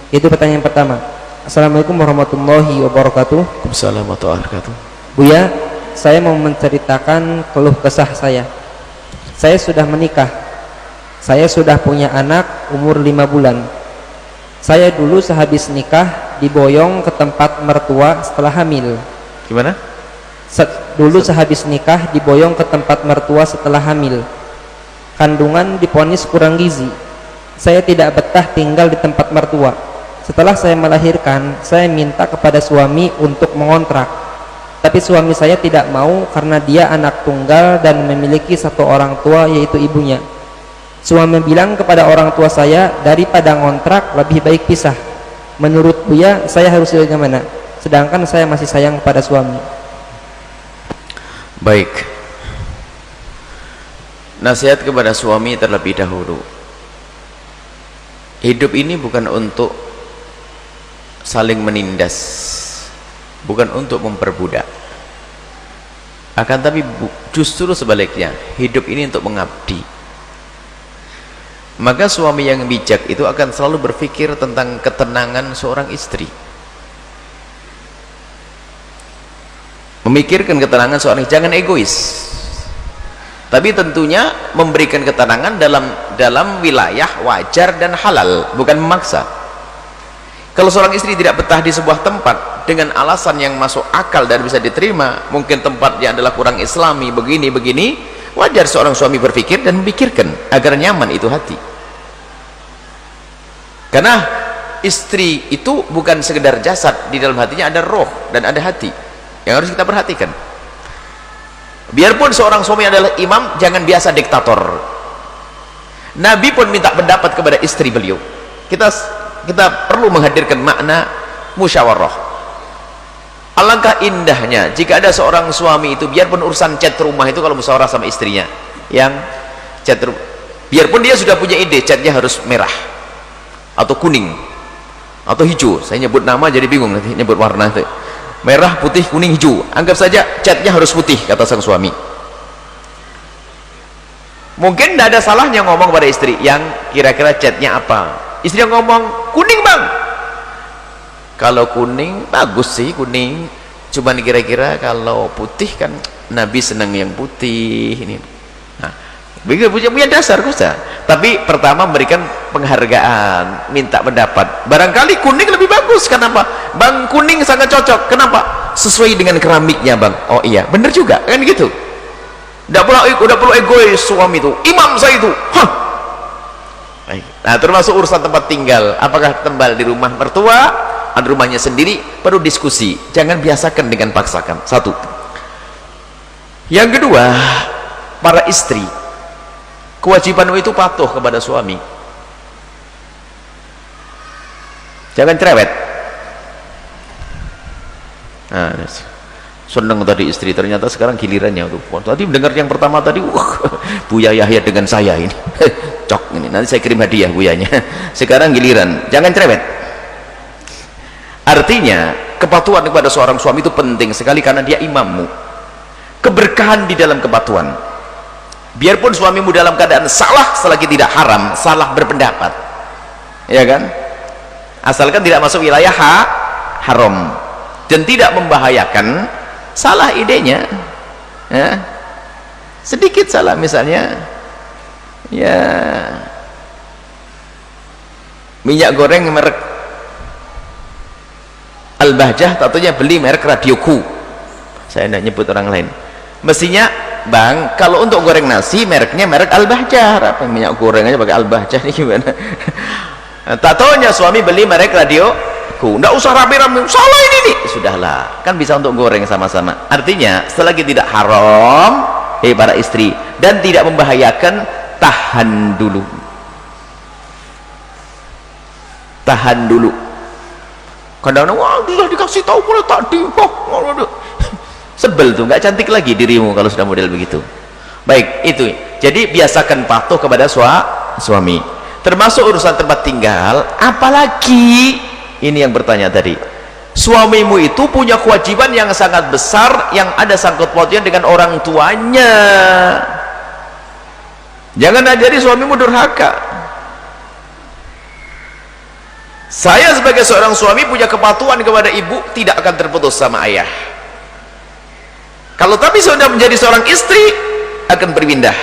Itu pertanyaan pertama. Assalamualaikum warahmatullahi wabarakatuh. Waalaikumsalam warahmatullahi wabarakatuh. Buya, saya mau menceritakan keluh kesah saya. Saya sudah menikah. Saya sudah punya anak umur 5 bulan. Saya dulu sehabis nikah diboyong ke tempat mertua setelah hamil. Gimana? Dulu sehabis nikah diboyong ke tempat mertua setelah hamil. Kandungan diponis kurang gizi. Saya tidak betah tinggal di tempat mertua. Setelah saya melahirkan, saya minta kepada suami untuk mengontrak. Tapi suami saya tidak mau karena dia anak tunggal dan memiliki satu orang tua, yaitu ibunya. Suami bilang kepada orang tua saya, daripada ngontrak lebih baik pisah. Menurut Buya, saya harus bagaimana? Sedangkan saya masih sayang kepada suami. Baik, nasihat kepada suami terlebih dahulu. Hidup ini bukan untuk saling menindas, bukan untuk memperbudak, akan tapi justru sebaliknya, hidup ini untuk mengabdi. Maka suami yang bijak itu akan selalu berpikir tentang ketenangan seorang istri, memikirkan ketenangan seorang istri. Jangan egois, tapi tentunya memberikan ketenangan dalam wilayah wajar dan halal, bukan memaksa. Kalau seorang istri tidak betah di sebuah tempat dengan alasan yang masuk akal dan bisa diterima, mungkin tempatnya adalah kurang islami, begini, wajar seorang suami berpikir dan memikirkan agar nyaman itu hati. Karena istri itu bukan sekedar jasad, di dalam hatinya ada roh dan ada hati yang harus kita perhatikan. Biarpun seorang suami adalah imam, jangan biasa diktator. Nabi pun minta pendapat kepada istri beliau. Kita perlu menghadirkan makna musyawarah. Alangkah indahnya jika ada seorang suami itu, biarpun urusan cat rumah itu kalau musyawarah sama istrinya, yang cat rumah, biarpun dia sudah punya ide catnya harus merah atau kuning atau hijau, saya nyebut nama jadi bingung nanti nyebut warna itu, merah, putih, kuning, hijau, anggap saja catnya harus putih, kata sang suami. Mungkin tidak ada salahnya ngomong pada istri yang kira-kira catnya apa. Istri yang ngomong, kuning bang. Kalau kuning bagus sih, kuning, cuman kira-kira kalau putih kan Nabi senang yang putih ini. Nah, punya dasar kusa. Tapi pertama memberikan penghargaan, minta pendapat. Barangkali kuning lebih bagus, kenapa? Bang, kuning sangat cocok, kenapa? Sesuai dengan keramiknya bang. Oh iya, bener juga, kan gitu. Udah perlu egois suami itu, imam saya itu. Hah. Nah, termasuk urusan tempat tinggal, apakah tinggal di rumah mertua atau rumahnya sendiri, perlu diskusi, jangan biasakan dengan paksakan. Satu. Yang kedua, para istri, kewajibanmu itu patuh kepada suami, jangan cerewet. Nah, seneng tadi istri, ternyata sekarang gilirannya tuh. Tadi mendengar yang pertama tadi, Buya Yahya dengan saya ini cok ini, nanti saya kirim hadiah buyanya. Sekarang giliran, jangan cerewet. Artinya kepatuhan kepada seorang suami itu penting sekali karena dia imammu. Keberkahan di dalam kepatuhan. Biarpun suamimu dalam keadaan salah selagi tidak haram, salah berpendapat, ya kan, asalkan tidak masuk wilayah haram dan tidak membahayakan, salah idenya, ya. Sedikit salah misalnya, ya, minyak goreng merek Al-Bahjah, tentunya beli merek Radioku, saya tidak nyebut orang lain. Mestinya bang, kalau untuk goreng nasi mereknya merek Al-Bahjah, apa minyak goreng aja pakai Al-Bahjah ini gimana? Tak taunya suami beli merek Radioku, tidak usah rame-rame, salah ini nih, sudahlah, kan bisa untuk goreng sama-sama. Artinya selagi tidak haram, para istri, dan tidak membahayakan, tahan dulu, tahan dulu. Kadang-kadang, wah gila dikasih tahu pula tadi, sebel tuh, nggak cantik lagi dirimu kalau sudah model begitu. Baik, itu jadi biasakan patuh kepada suami, termasuk urusan tempat tinggal. Apalagi ini yang bertanya tadi, suamimu itu punya kewajiban yang sangat besar yang ada sangkut pautnya dengan orang tuanya. Jangan ajari suamimu durhaka. Saya sebagai seorang suami punya kepatuhan kepada ibu, tidak akan terputus sama ayah. Kalau tapi sudah menjadi seorang istri, akan berpindah.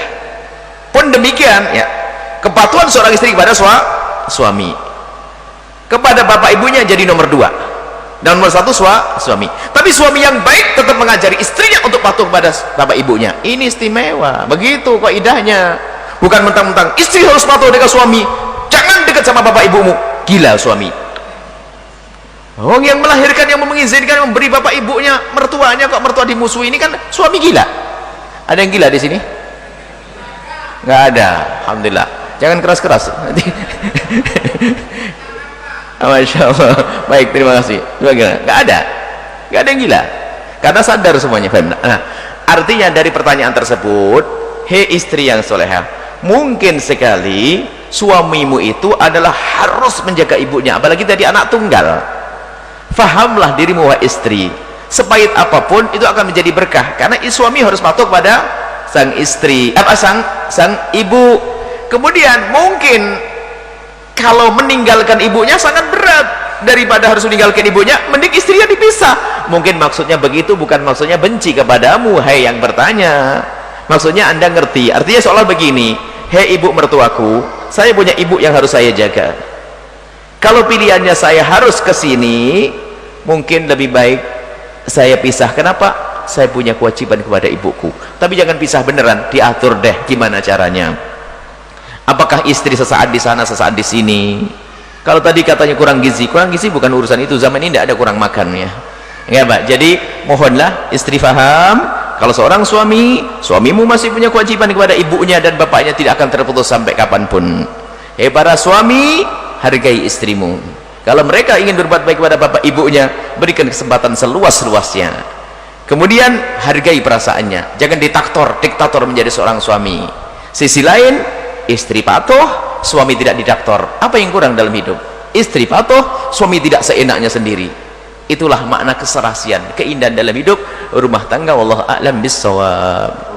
Pun demikian ya, kepatuhan seorang istri kepada suami, kepada bapak ibunya jadi nomor 2, dan nomor 1 suami. Tapi suami yang baik tetap mengajari istrinya untuk patuh kepada bapak ibunya. Ini istimewa, begitu kaidahnya. Bukan mentang-mentang istri harus patuh dengan suami, jangan dekat sama bapak ibumu. Gila suami. Orang yang melahirkan, yang mengizinkan, memberi bapak ibunya, mertuanya, kok mertua dimusuhi, ini kan suami gila. Ada yang gila di sini? Nggak ada, alhamdulillah. Jangan keras-keras. Masya Allah. Baik, terima kasih. Nggak ada yang gila, karena sadar semuanya. Nah, artinya dari pertanyaan tersebut, hei istri yang solehah, mungkin sekali suamimu itu adalah harus menjaga ibunya, apalagi tadi anak tunggal. Fahamlah dirimu wahai istri, sepahit apapun itu akan menjadi berkah, karena suami harus patuh pada sang istri, sang ibu. Kemudian mungkin kalau meninggalkan ibunya sangat berat, daripada harus meninggalkan ibunya, mending istrinya dipisah. Mungkin maksudnya begitu, bukan maksudnya benci kepadamu, hai yang bertanya. Maksudnya Anda ngerti, artinya seolah begini, hei ibu mertuaku, saya punya ibu yang harus saya jaga. Kalau pilihannya saya harus ke sini, mungkin lebih baik saya pisah. Kenapa? Saya punya kewajiban kepada ibuku. Tapi jangan pisah beneran, diatur deh gimana caranya. Apakah istri sesaat di sana, sesaat di sini? Kalau tadi katanya kurang gizi bukan urusan itu. Zaman ini tidak ada kurang makan ya. Enggak, Pak. Jadi mohonlah istri faham, kalau seorang suamimu masih punya kewajiban kepada ibunya dan bapaknya, tidak akan terputus sampai kapanpun. Para suami, hargai istrimu. Kalau mereka ingin berbuat baik kepada bapak ibunya, berikan kesempatan seluas-luasnya. Kemudian hargai perasaannya, jangan diktator menjadi seorang suami. Sisi lain, istri patuh, suami tidak didaktor. Apa yang kurang dalam hidup? Istri patuh, suami tidak seenaknya sendiri. Itulah makna keserasian, keindahan dalam hidup rumah tangga. Wallahu a'lam bissawab.